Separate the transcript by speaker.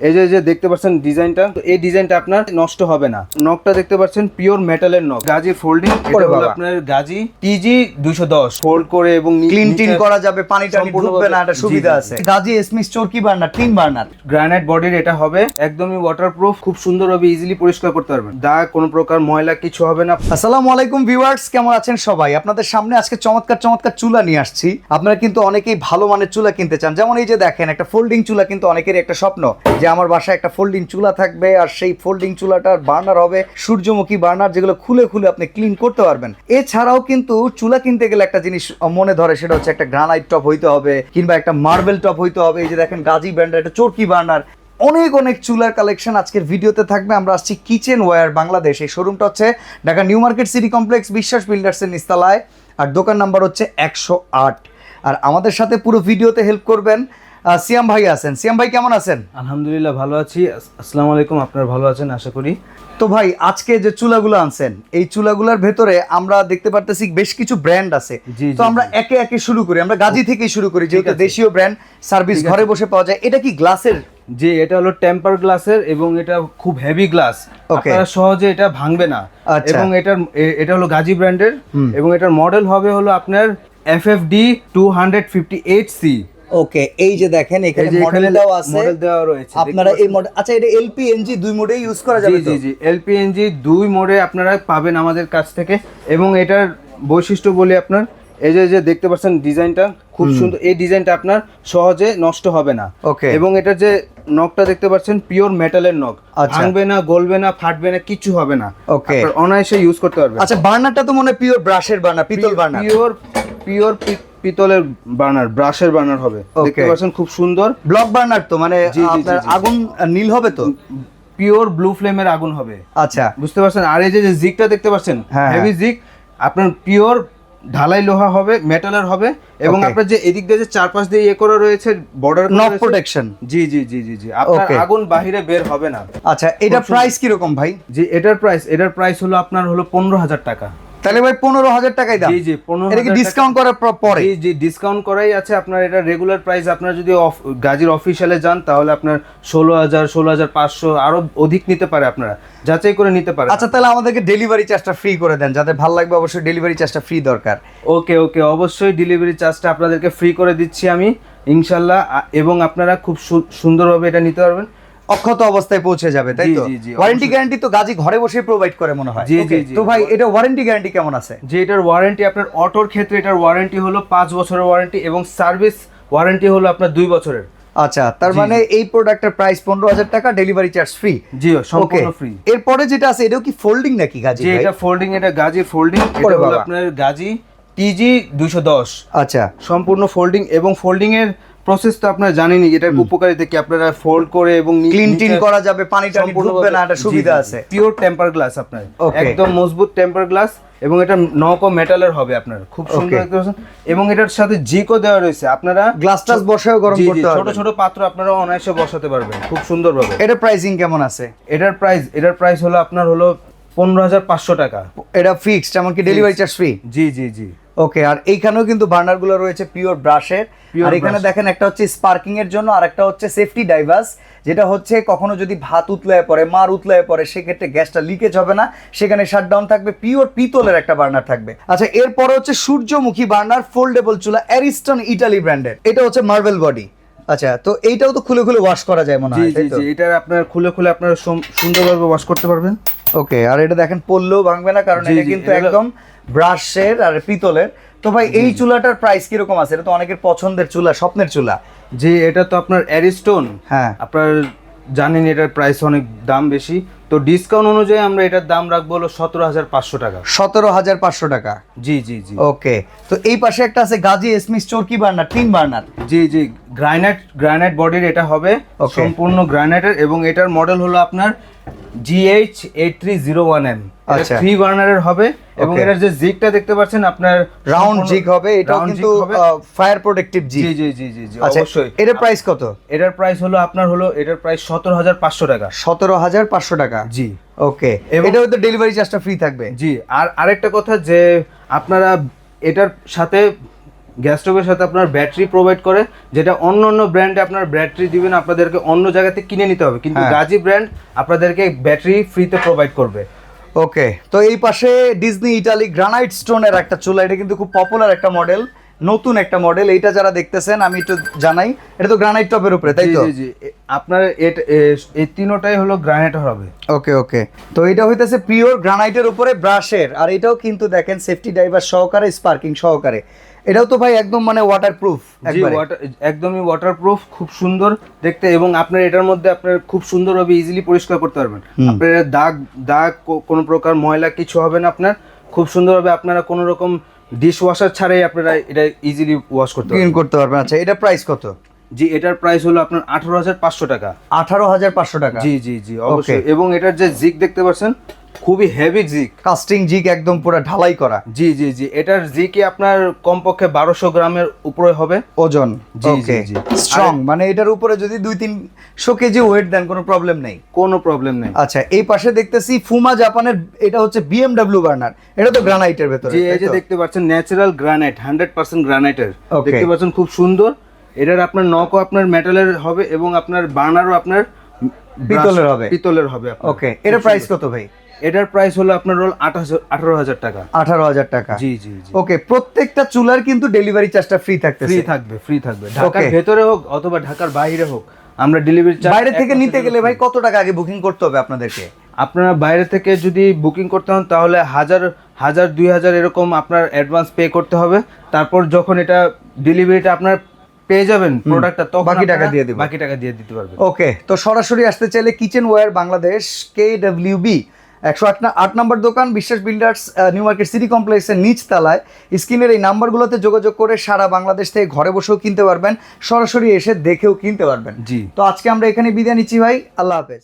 Speaker 1: এই যে দেখতে পাচ্ছেন ডিজাইনটা, তো এই ডিজাইনটা আপনার নষ্ট হবে না। নকটা দেখতে পাচ্ছেন পিওর মেটালের নক, গাজি ফোল্ডিং। এটা হলো আপনার গাজি টিজি 210 ফোল্ড করে এবং
Speaker 2: ক্লিন টিন করা যাবে, পানি টানি ঢুকবে না, এটা সুবিধা আছে। গাজি এসমিস চরকি বার্নার, 3 বার্নার
Speaker 1: গ্রানাইট বডির এটা হবে, একদমই ওয়াটারপ্রুফ, খুব সুন্দরভাবে ইজিলি পরিষ্কার করতে পারবেন, দাগ কোনো প্রকার ময়লা কিছু হবে না।
Speaker 2: আসসালামু আলাইকুম ভিউয়ার্স, কেমন আছেন সবাই? আপনাদের সামনে আজকে চমৎকার চমৎকার চুলা নিয়ে আসছি। আপনারা কিন্তু অনেকেই ভালো মানের চুলা কিনতে চান, যেমন এই যে দেখেন একটা ফোল্ডিং চুলা, কিন্তু অনেকেরই একটা স্বপ্ন যে আমার বাসায় একটা ফোল্ডিং চুলা থাকবে, আর সেই ফোল্ডিং চুলাটার বার্নার হবে সূর্যমুখী বার্নার, যেগুলো খুলে খুলে আপনি ক্লিন করতে পারবেন। এছাড়াও কিন্তু চুলা কিনতে গেলে একটা জিনিস মনে ধরে, সেটা হচ্ছে একটা গ্রানাইট টপ হইতে হবে কিংবা একটা মার্বেল টপ হইতে হবে। এই যে দেখেন গাজি ব্র্যান্ডের একটা চরকি বার্নার, অনেক অনেক চুলার কালেকশন আজকের ভিডিওতে থাকবে। আমরা আসছি কিচেন ওয়্যার বাংলাদেশ। এই শোরুমটা হচ্ছে Dhaka new market city complex, বিশ্বাস বিল্ডার্সের নিচতলায়, আর দোকান নাম্বার হচ্ছে 108। আর আমাদের সাথে পুরো ভিডিওতে হেল্প করবেন সিয়াম ভাই আছেন। সিয়াম ভাই কেমন আছেন?
Speaker 1: আলহামদুলিল্লাহ ভালো আছি। আসসালামু আলাইকুম, আপনারা ভালো আছেন আশা করি।
Speaker 2: তো ভাই আজকে যে চুলাগুলো আনছেন, এই চুলাগুলোর ভেতরে আমরা দেখতে পারতেছি বেশ কিছু ব্র্যান্ড আছে। তো আমরা একে একে শুরু করি, আমরা গাজি থেকেই শুরু করি, যেহেতু দেশীয় ব্র্যান্ড, সার্ভিস ঘরে বসে পাওয়া যায়। এটা কি গ্লাসের?
Speaker 1: যে এটা হলো টেম্পার গ্লাসের এবং এটা খুব হেভি গ্লাস, আপনারা সহজে এটা ভাঙবে না। এবং এটা হলো গাজি ব্র্যান্ডের এবং এটার মডেল হবে হলো আপনার FFD 258C।
Speaker 2: ওকে, এই যে দেখেন এখানে মডেলটাও আছে,
Speaker 1: মডেল দেওয়া রয়েছে
Speaker 2: আপনারা এই মডেল। আচ্ছা, এটা LPNG দুই মোডে ইউজ করা যাবে?
Speaker 1: জি জি, LPNG দুই মোডে আপনারা পাবেন আমাদের কাছ থেকে। এবং এটার বৈশিষ্ট্য বলি আপনার, এই যে দেখতে পাচ্ছেন ডিজাইনটা খুব সুন্দর, এই ডিজাইনটা আপনার সহজে নষ্ট হবে না।
Speaker 2: ওকে,
Speaker 1: এবং এটার যে নকটা দেখতে পাচ্ছেন পিওর মেটালের নক, ভাঙবে না, গলবে না, ফাটবে না, কিছু হবে না।
Speaker 2: ওকে,
Speaker 1: অনায়াসে ইউজ করতে পারবেন।
Speaker 2: আচ্ছা, বার্নারটা তো মনে পিওর ব্রাশের বার্নার, পিতল বার্নার,
Speaker 1: পিওর পিতলের বার্নার, ব্রাশের বার্নার হবে। দেখতে পাচ্ছেন খুব সুন্দর
Speaker 2: ব্লক বার্নার। তো মানে আপনার আগুন নীল হবে তো?
Speaker 1: পিওর ব্লু ফ্লেমের আগুন হবে।
Speaker 2: আচ্ছা,
Speaker 1: বুঝতে পারছেন। আর এই যে জিগটা দেখতে পাচ্ছেন, হেভি জিগ, আপনার পিওর ঢালাই লোহা হবে, মেটালের হবে। এবং আপনার যে এদিক দিয়ে যে চারপাশ দিয়ে ইয়ে করা রয়েছে বর্ডার
Speaker 2: নক প্রোটেকশন।
Speaker 1: জি জি জি জি জি, আপনার আগুন বাহিরে বের হবে না।
Speaker 2: আচ্ছা, এটা প্রাইস কি রকম ভাই?
Speaker 1: জি, এটার প্রাইস হলো আপনার হলো 15,000 টাকা।
Speaker 2: তাহলে ভাই 15,000 টাকাই দাম?
Speaker 1: জি জি, 15,000।
Speaker 2: এটা কি ডিসকাউন্ট করার পরে?
Speaker 1: জি জি, ডিসকাউন্ট করাই আছে। আপনার এটা রেগুলার প্রাইস, আপনার যদি গাজির অফিশিয়ালে যান তাহলে আপনার 16,000, 16,500 আরো অধিক নিতে পারে, আপনারা যাচাই করে নিতে পারেন।
Speaker 2: আচ্ছা, তাহলে আমাদেরকে ডেলিভারি চার্জটা ফ্রি করে দেন, যাদের ভালো লাগবে। অবশ্যই ডেলিভারি চার্জটা ফ্রি দরকার।
Speaker 1: ওকে ওকে, অবশ্যই ডেলিভারি চার্জটা আপনাদেরকে ফ্রি করে দিচ্ছি আমি ইনশাল্লাহ। এবং আপনারা খুব সুন্দরভাবে এটা নিতে পারবেন,
Speaker 2: অক্ষত অবস্থায় পৌঁছে যাবে, তাই তো? ওয়ারেন্টি গ্যারান্টি তো গাজি ঘরে বসে প্রোভাইড করে মনে হয়।
Speaker 1: জি জি জি।
Speaker 2: তো ভাই এটা ওয়ারেন্টি গ্যারান্টি কেমন আছে?
Speaker 1: যে এটার ওয়ারেন্টি আপনার অটোর ক্ষেত্রে এটার ওয়ারেন্টি হলো 5 বছরের ওয়ারেন্টি এবং সার্ভিস ওয়ারেন্টি হলো আপনার 2 বছরের।
Speaker 2: আচ্ছা, তার মানে এই প্রোডাক্টের প্রাইস 15,000 টাকা, ডেলিভারি চার্জ ফ্রি?
Speaker 1: জি, সম্পূর্ণ ফ্রি।
Speaker 2: এরপরে যেটা আছে, এটাও কি ফোল্ডিং নাকি গাজি?
Speaker 1: জি, এটা ফোল্ডিং, এটা গাজি ফোল্ডিং। এটা হলো আপনার গাজি টিজি 210।
Speaker 2: আচ্ছা,
Speaker 1: সম্পূর্ণ ফোল্ডিং। এবং ফোল্ডিং এর প্রসেস তো আপনারা জানেনই, এটার উপকারিতা কি, আপনারা ফোল্ড করে এবং
Speaker 2: ক্লিন টিন করা যাবে, পানি টানি ঢুকবে না, এটা সুবিধা আছে।
Speaker 1: পিওর টেম্পার গ্লাস আপনার, একদম মজবুত টেম্পার গ্লাস। এবং এটা নকও মেটালের হবে আপনার, খুব সুন্দর দেখতে পাচ্ছেন। এবং এটার সাথে জিকও দেওয়া রয়েছে, আপনারা
Speaker 2: গ্লাস টাস বসাও গরম করতে পারবেন।
Speaker 1: ছোট ছোট পাত্র আপনারা অনায়াসে বসাতে পারবেন খুব সুন্দরভাবে।
Speaker 2: এটার প্রাইসিং কেমন আছে?
Speaker 1: এটার প্রাইস হলো আপনার হলো 15,500 টাকা।
Speaker 2: এটা ফিক্সড, এমনকি ডেলিভারি চার্জ ফ্রি?
Speaker 1: জি জি জি।
Speaker 2: ওকে, আর এইখানেও কিন্তু বার্নার গুলো রয়েছে পিওর ব্রাশের। আর এখানে দেখেন একটা হচ্ছে স্পার্কিং এর জন্য, আর একটা হচ্ছে সেফটি ডাইভার্স, যেটা হচ্ছে কখনো যদি ভাত উতলায় পড়ে, মার উতলায় পড়ে, সেক্ষেত্রে গ্যাসটা লিকেজ হবে না, সেখানে শাটডাউন থাকবে। পিওর পিতলের একটা বার্নার থাকবে। আচ্ছা, এরপরে হচ্ছে সূর্যমুখী বার্নার, ফোল্ডেবল চুলা, অ্যারিস্টন ইটালি ব্র্যান্ডের। এটা হচ্ছে মার্বেল বডি। আচ্ছা, তো এইটাও তো খুলে খুলে ওয়াশ করা যায় মনে হয়, তাই তো?
Speaker 1: জি, এটা আপনার খুলে খুলে আপনারা সুন্দরভাবে ওয়াশ করতে পারবেন।
Speaker 2: ওকে, আর এটা দেখেন পড়লেও ভাঙবে না, কারণ এটা কিন্তু একদম ব্রাশের আর পিতলের। তো ভাই এই চুলাটার প্রাইস কিরকম আছে? এটা তো অনেকের পছন্দের চুলা, স্বপ্নের চুলা।
Speaker 1: জি, এটা তো আপনার অ্যারিস্টন।
Speaker 2: হ্যাঁ,
Speaker 1: আপনার জানেন এটার প্রাইস অনেক দাম বেশি, তো ডিসকাউন্ট অনুযায়ী আমরা এটার দাম রাখবো হলো 17,500 টাকা।
Speaker 2: 17,500 টাকা?
Speaker 1: জি জি জি।
Speaker 2: ওকে, তো এই পাশে একটা আছে গাজি এসমিস চরকি বার্নার, 3 বার্নার।
Speaker 1: জি জি, গ্রানাইট বডির এটা হবে, সম্পূর্ণ গ্রানাইটের। এবং এটার মডেল হলো আপনার GH8301M।
Speaker 2: আচ্ছা,
Speaker 1: 3 বার্নারের হবে। এবং এটার যে জিগটা দেখতে পাচ্ছেন আপনার
Speaker 2: রাউন্ড জিগ হবে, এটাও কিন্তু ফায়ার প্রোটেক্টিভ জিগ।
Speaker 1: জি জি জি জি জি, অবশ্যই।
Speaker 2: এটার প্রাইস কত?
Speaker 1: এটার প্রাইস হলো আপনার হলো এটার প্রাইস 17,500 টাকা।
Speaker 2: 17,500 টাকা?
Speaker 1: জি।
Speaker 2: ওকে, এটাও তো ডেলিভারি চার্জটা ফ্রি থাকবে?
Speaker 1: জি। আর আরেকটা কথা, যে আপনারা এটার সাথে গ্যাস স্টোভের সাথে আপনার ব্যাটারি প্রোভাইড করে, যেটা অন্য অন্য ব্র্যান্ডে আপনার ব্যাটারি দিবেন আপনাদেরকে অন্য জায়গাতে কিনে নিতে হবে, কিন্তু গাজী ব্র্যান্ড আপনাদেরকে ব্যাটারি ফ্রিতে প্রোভাইড করবে।
Speaker 2: ওকে, তো এই পাশে ডিজনি ইটালি গ্রানাইট স্টোনের একটা চুলা, এটা কিন্তু খুব পপুলার একটা মডেল, নতুন একটা মডেল। এইটা যারা দেখতেছেন আমি একটু জানাই, এটা তো গ্রানাইট টপের উপরে, তাই তো?
Speaker 1: জি জি, আপনার এই তিনটাই হলো গ্রানাইট হবে।
Speaker 2: ওকে ওকে, তো এটা হইতেছে পিওর গ্রানাইটের উপরে ব্রাশের, আর এটাও কিন্তু দেখেন সেফটি ড্রাইভার সহকারে, স্পার্কিং সহকারে। এটাও তো ভাই একদম মানে ওয়াটারপ্রুফ,
Speaker 1: একদমই ওয়াটারপ্রুফ, খুব সুন্দর দেখতে, এবং আপনার এটার মধ্যে আপনার খুব সুন্দরভাবে ইজিলি পরিষ্কার করতে পারবেন। আপনার দাগ দাগ কোনো প্রকার ময়লা কিছু হবে না, আপনার খুব সুন্দরভাবে আপনারা কোনো রকম ডিশ ওয়াশার ছাড়াই আপনারা এটা ইজিলি ওয়াশ
Speaker 2: ক্লিন করতে পারবেন। আচ্ছা, এটা প্রাইস কত?
Speaker 1: জি, এটার প্রাইস হলো আপনার 18,500 টাকা।
Speaker 2: 18,500 টাকা?
Speaker 1: জি জি জি, অবশ্যই। এবং এটার যে জিগ দেখতে পাচ্ছেন, খুবই হেভি জিগ,
Speaker 2: কাস্টিং জিগ, একদম পুরো ঢালাই করা।
Speaker 1: জি জি জি, এটার জিগই আপনার কমপক্ষে 1200 গ্রামের উপরে হবে
Speaker 2: ওজন।
Speaker 1: জি জি জি,
Speaker 2: স্ট্রং, মানে এটার উপরে যদি 2-300 কেজি ওয়েট দেন কোনো প্রবলেম নেই,
Speaker 1: কোনো প্রবলেম নেই।
Speaker 2: আচ্ছা, এই পাশে দেখতেছি ফুমা জাপানের, এটা হচ্ছে BMW বার্নার, এটা তো গ্রানাইটের ভেতরে।
Speaker 1: জি, এই যে দেখতে পাচ্ছেন ন্যাচারাল গ্রানাইট, 100% গ্রানাইটের দেখতে পাচ্ছেন, খুব সুন্দর। এটার আপনার নকও আপনার মেটালের হবে এবং আপনার বার্নারও আপনার পিতলের হবে।
Speaker 2: ওকে, এটার প্রাইস কত ভাই?
Speaker 1: এটার প্রাইস হলো আপনার 18,000 টাকা।
Speaker 2: 18,000 টাকা?
Speaker 1: জি জি জি।
Speaker 2: ওকে, প্রত্যেকটা চুলার কিন্তু ডেলিভারি চার্জটা ফ্রি থাকতেছে?
Speaker 1: ফ্রি থাকবে। ঢাকার ভেতরে হোক অথবা ঢাকার বাইরে হোক, আমরা ডেলিভারি চার্জ।
Speaker 2: বাইরে থেকে নিতে গেলে ভাই কত টাকা আগে বুকিং করতে হবে আপনাদেরকে?
Speaker 1: আপনারা বাইরে থেকে যদি বুকিং করতে হন তাহলে 1,000-2,000 এরকম আপনার অ্যাডভান্স পে করতে হবে। তারপর যখন এটা ডেলিভারিটা আপনার পেয়ে যাবেন প্রোডাক্টটা, তখন
Speaker 2: বাকি টাকা
Speaker 1: দিয়ে দিতে পারবেন।
Speaker 2: ওকে, তো সরাসরি আসতে চাইলে কিচেন ওয়্যার বাংলাদেশ, KWB 108 নম্বর দোকান, বিশ্বাস বিল্ডার্স, নিউ মার্কেট সিটি কমপ্লেক্সের নিচ তলায়। স্ক্রিনের এই নাম্বারগুলোতে যোগাযোগ করে সারা বাংলাদেশ থেকে ঘরে বসেও কিনতে পারবেন, সরাসরি এসে দেখেও কিনতে পারবেন।
Speaker 1: জি,
Speaker 2: তো আজকে আমরা এখানে বিদায় নিচ্ছি ভাই, আল্লাহ হাফেজ।